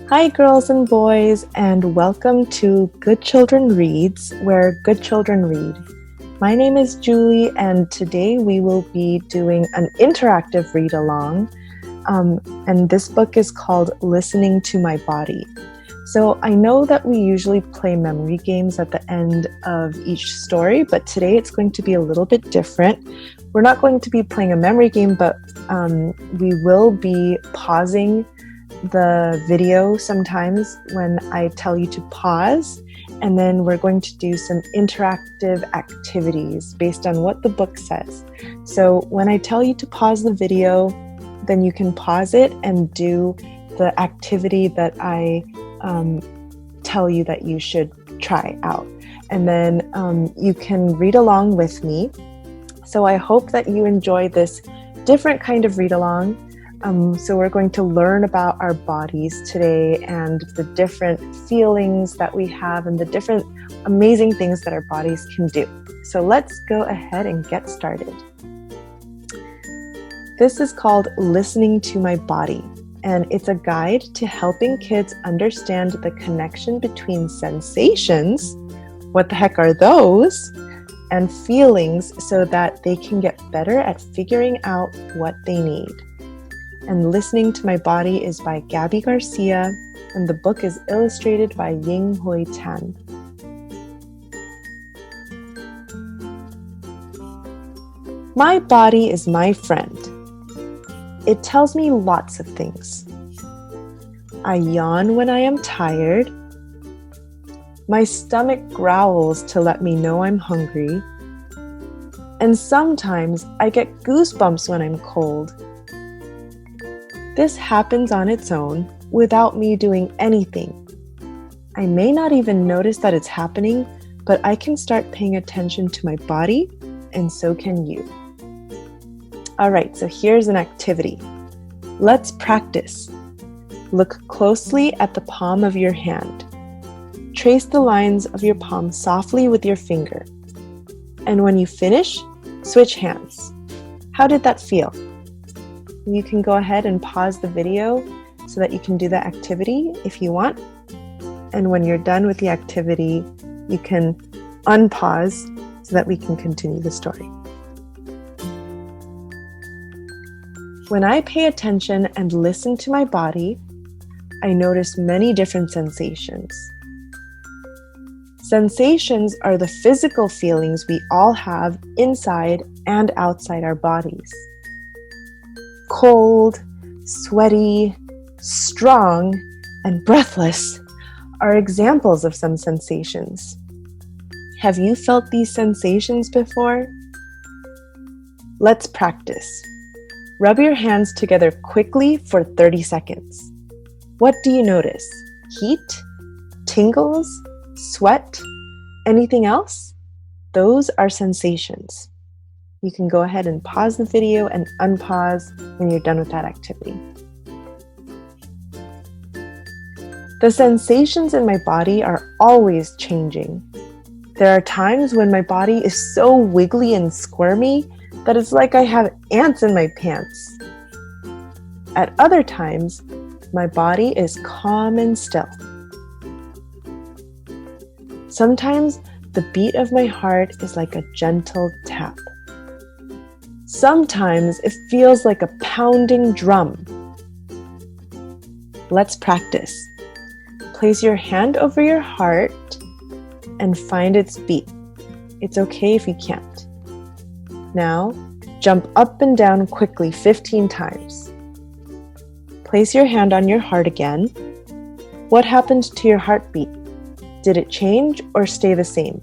Hi, girls and boys, and welcome to Good Children Reads, where good children read. My name is Julie, and today we will be doing an interactive read-along, and this book is called Listening to My Body. So I know that we usually play memory games at the end of each story, but today it's going to be a little bit different. We're not going to be playing a memory game, but we will be pausing the video sometimes when I tell you to pause, and then we're going to do some interactive activities based on what the book says. So when I tell you to pause the video, then you can pause it and do the activity that I tell you that you should try out. And then you can read along with me. So I hope that you enjoy this different kind of read along. So we're going to learn about our bodies today and the different feelings that we have and the different amazing things that our bodies can do. So let's go ahead and get started. This is called Listening to My Body, and it's a guide to helping kids understand the connection between sensations, what the heck are those, and feelings so that they can get better at figuring out what they need. And Listening to My Body is by Gabi Garcia, and the book is illustrated by Ying Hui Tan. My body is my friend. It tells me lots of things. I yawn when I am tired. My stomach growls to let me know I'm hungry. And sometimes I get goosebumps when I'm cold. This happens on its own without me doing anything. I may not even notice that it's happening, but I can start paying attention to my body, and so can you. All right, so here's an activity. Let's practice. Look closely at the palm of your hand. Trace the lines of your palm softly with your finger. And when you finish, switch hands. How did that feel? You can go ahead and pause the video so that you can do the activity if you want. And when you're done with the activity, you can unpause so that we can continue the story. When I pay attention and listen to my body, I notice many different sensations. Sensations are the physical feelings we all have inside and outside our bodies. Cold, sweaty, strong, and breathless are examples of some sensations. Have you felt these sensations before? Let's practice. Rub your hands together quickly for 30 seconds. What do you notice? Heat? Tingles? Sweat? Anything else? Those are sensations. You can go ahead and pause the video and unpause when you're done with that activity. The sensations in my body are always changing. There are times when my body is so wiggly and squirmy that it's like I have ants in my pants. At other times, my body is calm and still. Sometimes the beat of my heart is like a gentle tap. Sometimes it feels like a pounding drum. Let's practice. Place your hand over your heart and find its beat. It's okay if you can't. Now, jump up and down quickly 15 times. Place your hand on your heart again. What happened to your heartbeat? Did it change or stay the same?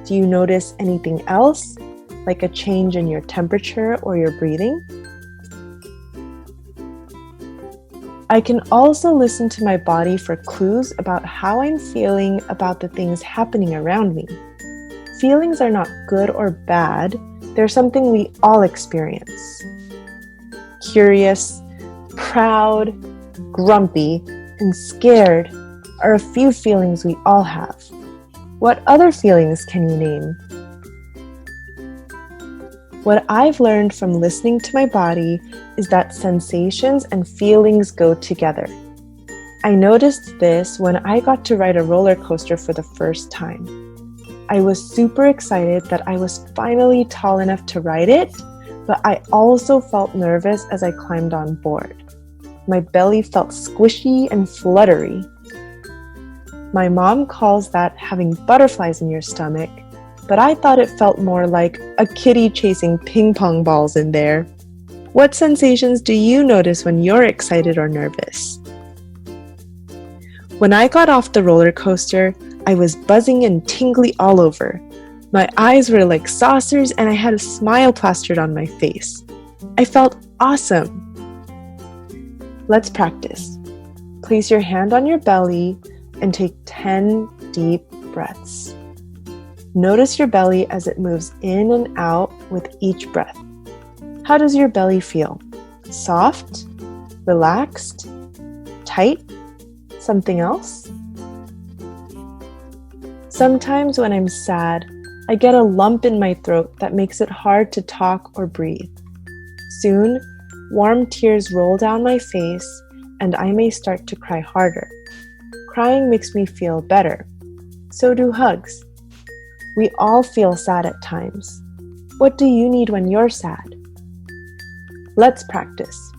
Do you notice anything else, like a change in your temperature or your breathing? I can also listen to my body for clues about how I'm feeling about the things happening around me. Feelings are not good or bad, they're something we all experience. Curious, proud, grumpy, and scared are a few feelings we all have. What other feelings can you name? What I've learned from listening to my body is that sensations and feelings go together. I noticed this when I got to ride a roller coaster for the first time. I was super excited that I was finally tall enough to ride it, but I also felt nervous as I climbed on board. My belly felt squishy and fluttery. My mom calls that having butterflies in your stomach, but I thought it felt more like a kitty chasing ping pong balls in there. What sensations do you notice when you're excited or nervous? When I got off the roller coaster, I was buzzing and tingly all over. My eyes were like saucers and I had a smile plastered on my face. I felt awesome. Let's practice. Place your hand on your belly and take 10 deep breaths. Notice your belly as it moves in and out with each breath. How does your belly feel? Soft? Relaxed? Tight? Something else? Sometimes when I'm sad, I get a lump in my throat that makes it hard to talk or breathe. Soon, warm tears roll down my face and I may start to cry harder. Crying makes me feel better. So do hugs. We all feel sad at times. What do you need when you're sad? Let's practice.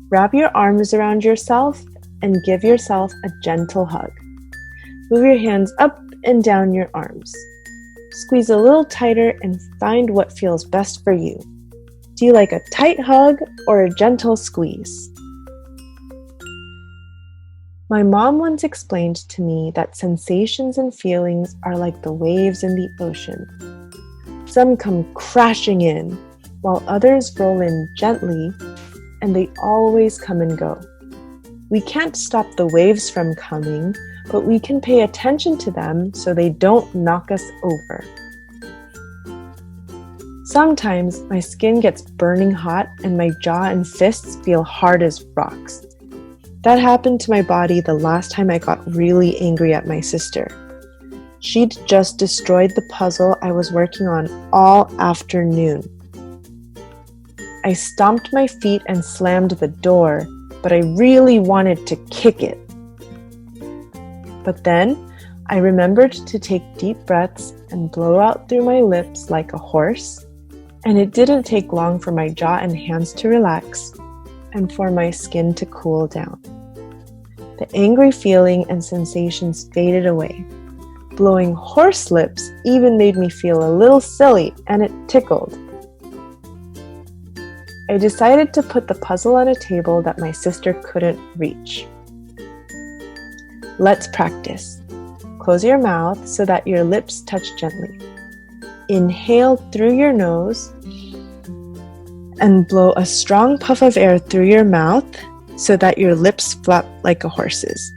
Wrap your arms around yourself and give yourself a gentle hug. Move your hands up and down your arms. Squeeze a little tighter and find what feels best for you. Do you like a tight hug or a gentle squeeze? My mom once explained to me that sensations and feelings are like the waves in the ocean. Some come crashing in, while others roll in gently, and they always come and go. We can't stop the waves from coming, but we can pay attention to them so they don't knock us over. Sometimes my skin gets burning hot and my jaw and fists feel hard as rocks. That happened to my body the last time I got really angry at my sister. She'd just destroyed the puzzle I was working on all afternoon. I stomped my feet and slammed the door, but I really wanted to kick it. But then I remembered to take deep breaths and blow out through my lips like a horse, and it didn't take long for my jaw and hands to relax and for my skin to cool down. The angry feeling and sensations faded away. Blowing horse lips even made me feel a little silly, and it tickled. I decided to put the puzzle on a table that my sister couldn't reach. Let's practice. Close your mouth so that your lips touch gently. Inhale through your nose and blow a strong puff of air through your mouth so that your lips flap like a horse's.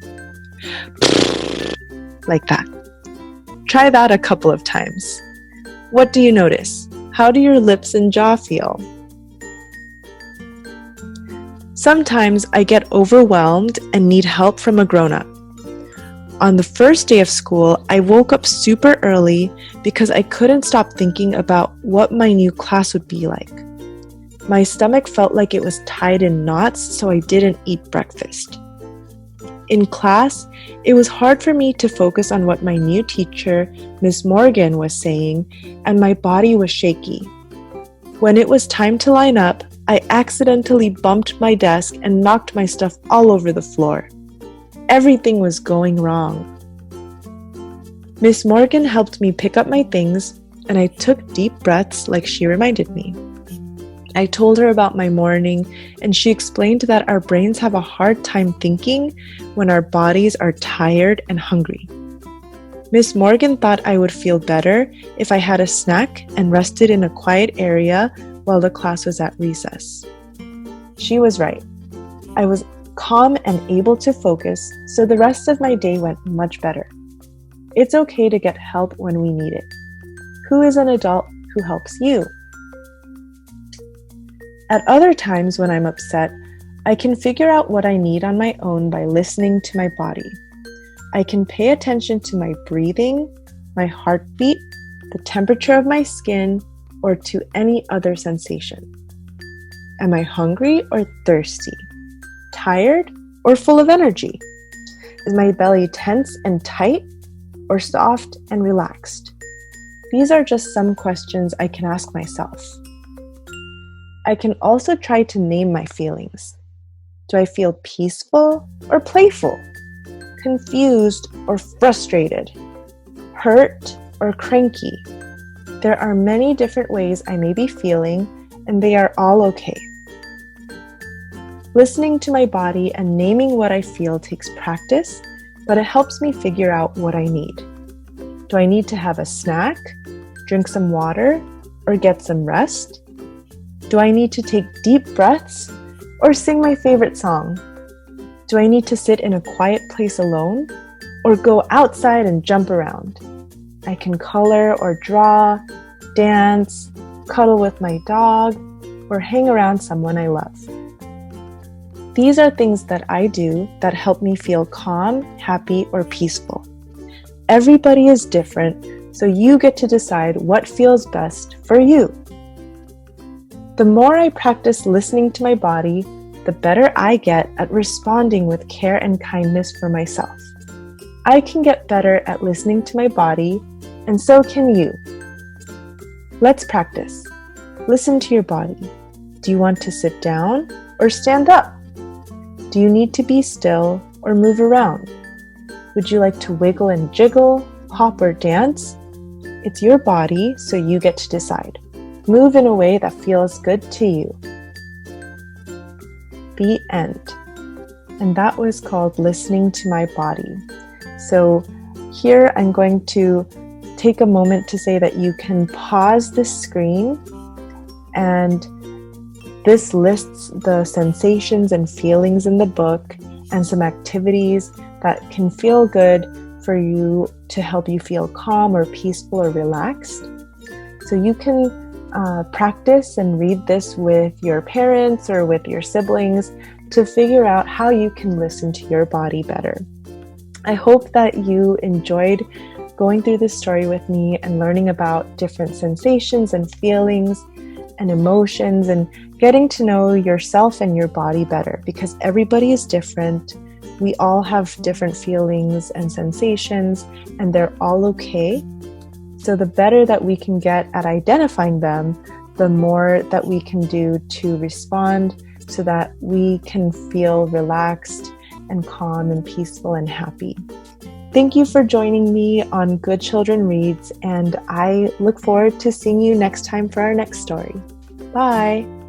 Like that. Try that a couple of times. What do you notice? How do your lips and jaw feel? Sometimes I get overwhelmed and need help from a grown-up. On the first day of school, I woke up super early because I couldn't stop thinking about what my new class would be like. My stomach felt like it was tied in knots, so I didn't eat breakfast. In class, it was hard for me to focus on what my new teacher, Miss Morgan, was saying, and my body was shaky. When it was time to line up, I accidentally bumped my desk and knocked my stuff all over the floor. Everything was going wrong. Miss Morgan helped me pick up my things, and I took deep breaths like she reminded me. I told her about my morning, and she explained that our brains have a hard time thinking when our bodies are tired and hungry. Miss Morgan thought I would feel better if I had a snack and rested in a quiet area while the class was at recess. She was right. I was calm and able to focus, so the rest of my day went much better. It's okay to get help when we need it. Who is an adult who helps you? At other times when I'm upset, I can figure out what I need on my own by listening to my body. I can pay attention to my breathing, my heartbeat, the temperature of my skin, or to any other sensation. Am I hungry or thirsty? Tired or full of energy? Is my belly tense and tight or soft and relaxed? These are just some questions I can ask myself. I can also try to name my feelings. Do I feel peaceful or playful? Confused or frustrated? Hurt or cranky? There are many different ways I may be feeling, and they are all okay. Listening to my body and naming what I feel takes practice, but it helps me figure out what I need. Do I need to have a snack, drink some water, or get some rest? Do I need to take deep breaths or sing my favorite song? Do I need to sit in a quiet place alone or go outside and jump around? I can color or draw, dance, cuddle with my dog, or hang around someone I love. These are things that I do that help me feel calm, happy, or peaceful. Everybody is different, so you get to decide what feels best for you. The more I practice listening to my body, the better I get at responding with care and kindness for myself. I can get better at listening to my body, and so can you. Let's practice. Listen to your body. Do you want to sit down or stand up? Do you need to be still or move around? Would you like to wiggle and jiggle, hop or dance? It's your body, so you get to decide. Move in a way that feels good to you. The end. And that was called Listening to My Body. So here I'm going to take a moment to say that you can pause the screen, and this lists the sensations and feelings in the book and some activities that can feel good for you to help you feel calm or peaceful or relaxed. So you can practice and read this with your parents or with your siblings to figure out how you can listen to your body better. I hope that you enjoyed going through this story with me and learning about different sensations and feelings and emotions and getting to know yourself and your body better, because everybody is different. We all have different feelings and sensations, and they're all okay. So the better that we can get at identifying them, the more that we can do to respond so that we can feel relaxed and calm and peaceful and happy. Thank you for joining me on Good Children Reads, and I look forward to seeing you next time for our next story. Bye!